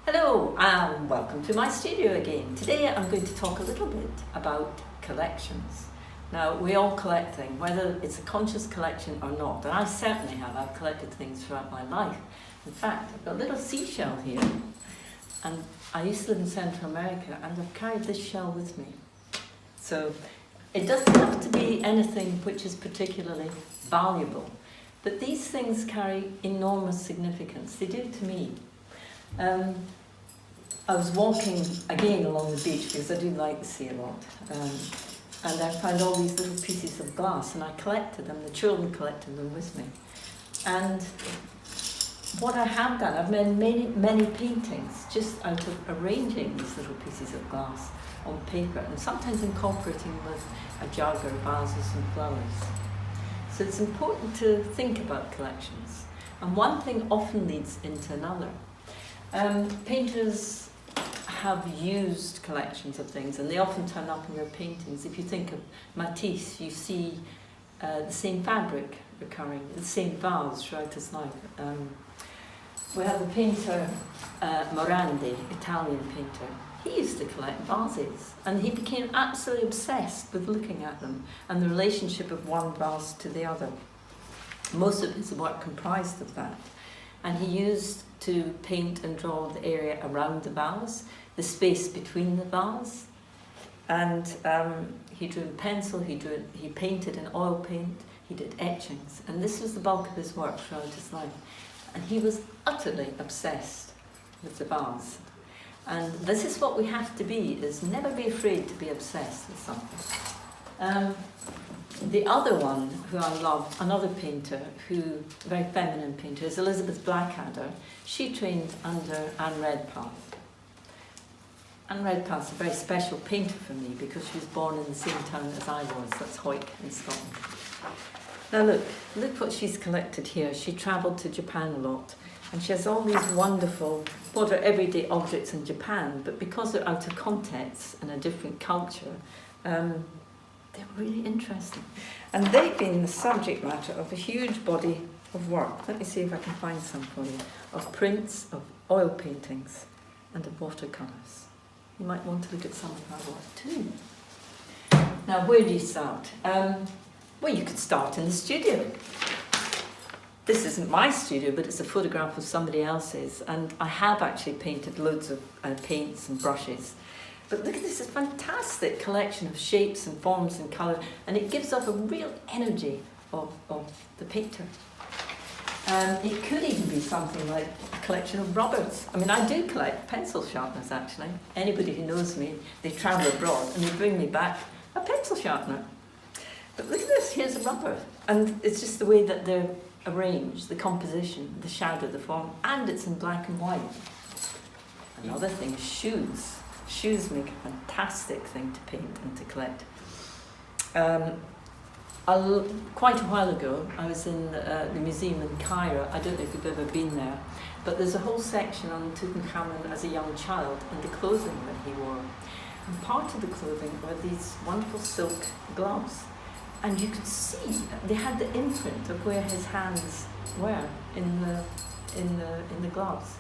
Hello and welcome to my studio again. Today I'm going to talk a little bit about collections. Now we all collect things, whether it's a conscious collection or not, and I certainly have. I've collected things throughout my life. In fact, I've got a little seashell here, and I used to live in Central America and I've carried this shell with me. So it doesn't have to be anything which is particularly valuable, but these things carry enormous significance. They do to me. I was walking again along the beach because I do like the sea a lot, and I found all these little pieces of glass and I collected them. The children collected them with me, and what I have done, I've made many paintings just out of arranging these little pieces of glass on paper and sometimes incorporating with a jug or vases and flowers. So it's important to think about collections, and one thing often leads into another. Painters have used collections of things and they often turn up in their paintings. If you think of Matisse, you see the same fabric recurring, the same vase throughout his life. We have the painter Morandi, Italian painter. He used to collect vases and he became absolutely obsessed with looking at them and the relationship of one vase to the other. Most of his work comprised of that. And he used to paint and draw the area around the vase, the space between the vase, and he drew in pencil, he painted in oil paint, he did etchings, and this was the bulk of his work throughout his life. And he was utterly obsessed with the vase. And this is what we have to be, is never be afraid to be obsessed with something. The other one who I love, another painter, a very feminine painter, is Elizabeth Blackadder. She trained under Anne Redpath. Anne Redpath's a very special painter for me because she was born in the same town as I was, that's Hawick in Scotland. Now look what she's collected here. She travelled to Japan a lot and she has all these wonderful, what are everyday objects in Japan, but because they're out of context and a different culture, they're really interesting. And they've been the subject matter of a huge body of work. Let me see if I can find some for you. Of prints, of oil paintings, and of watercolours. You might want to look at some of our work too. Now, where do you start? Well, you could start in the studio. This isn't my studio, but it's a photograph of somebody else's. And I have actually painted loads of paints and brushes. But look at this fantastic collection of shapes and forms and colour, and it gives off a real energy of the painter. It could even be something like a collection of rubbers. I mean, I do collect pencil sharpeners, actually. Anybody who knows me, they travel abroad and they bring me back a pencil sharpener. But look at this, here's a rubber. And it's just the way that they're arranged, the composition, the shadow, the form, and it's in black and white. Another thing is shoes. Shoes make a fantastic thing to paint and to collect. Quite a while ago, I was in the museum in Cairo. I don't know if you've ever been there, but there's a whole section on Tutankhamun as a young child and the clothing that he wore. And part of the clothing were these wonderful silk gloves. And you could see they had the imprint of where his hands were in the gloves.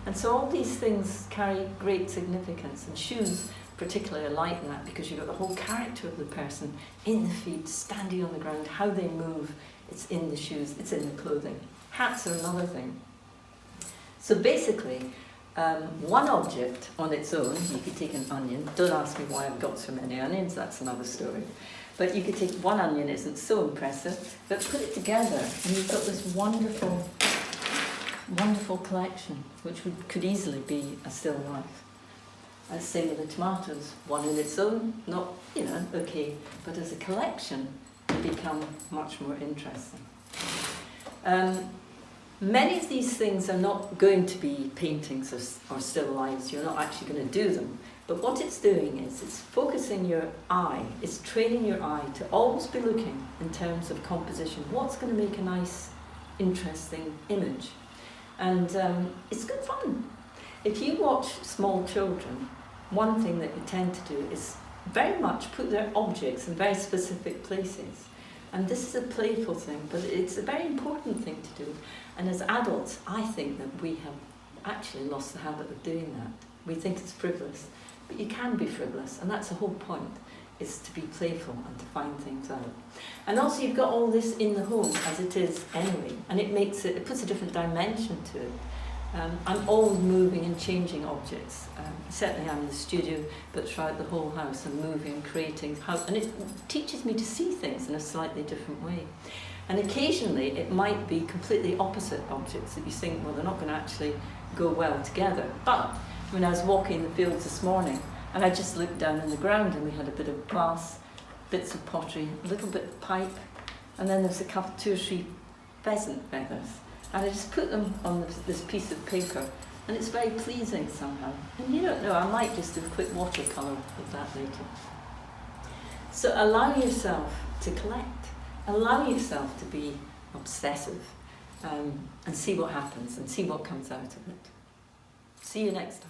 And so all these things carry great significance, and shoes particularly are like that because you've got the whole character of the person in the feet, standing on the ground, how they move, it's in the shoes, it's in the clothing. Hats are another thing. So basically, one object on its own, you could take an onion, don't ask me why I've got so many onions, that's another story. But you could take one onion, isn't so impressive, but put it together and you've got this wonderful collection, which could easily be a still life. And same with the tomatoes, one in its own, not, okay, but as a collection, they become much more interesting. Many of these things are not going to be paintings or still lifes, you're not actually going to do them, but what it's doing is it's focusing your eye, it's training your eye to always be looking in terms of composition, what's going to make a nice, interesting image. And it's good fun. If you watch small children, one thing that you tend to do is very much put their objects in very specific places. And this is a playful thing, but it's a very important thing to do. And as adults, I think that we have actually lost the habit of doing that. We think it's frivolous, but you can be frivolous, and that's the whole point, is to be playful and to find things out. And also you've got all this in the home as it is anyway, and it puts a different dimension to it. I'm always moving and changing objects. Certainly I'm in the studio, but throughout the whole house I'm moving and creating, and it teaches me to see things in a slightly different way. And occasionally it might be completely opposite objects that you think, well, they're not going to actually go well together. But when I was walking the fields this morning, and I just looked down on the ground, and we had a bit of glass, bits of pottery, a little bit of pipe, and then there's two or three pheasant feathers. And I just put them on this piece of paper, and it's very pleasing somehow. And you don't know, I might just do a quick watercolour of that later. So allow yourself to collect. Allow yourself to be obsessive, and see what happens and see what comes out of it. See you next time.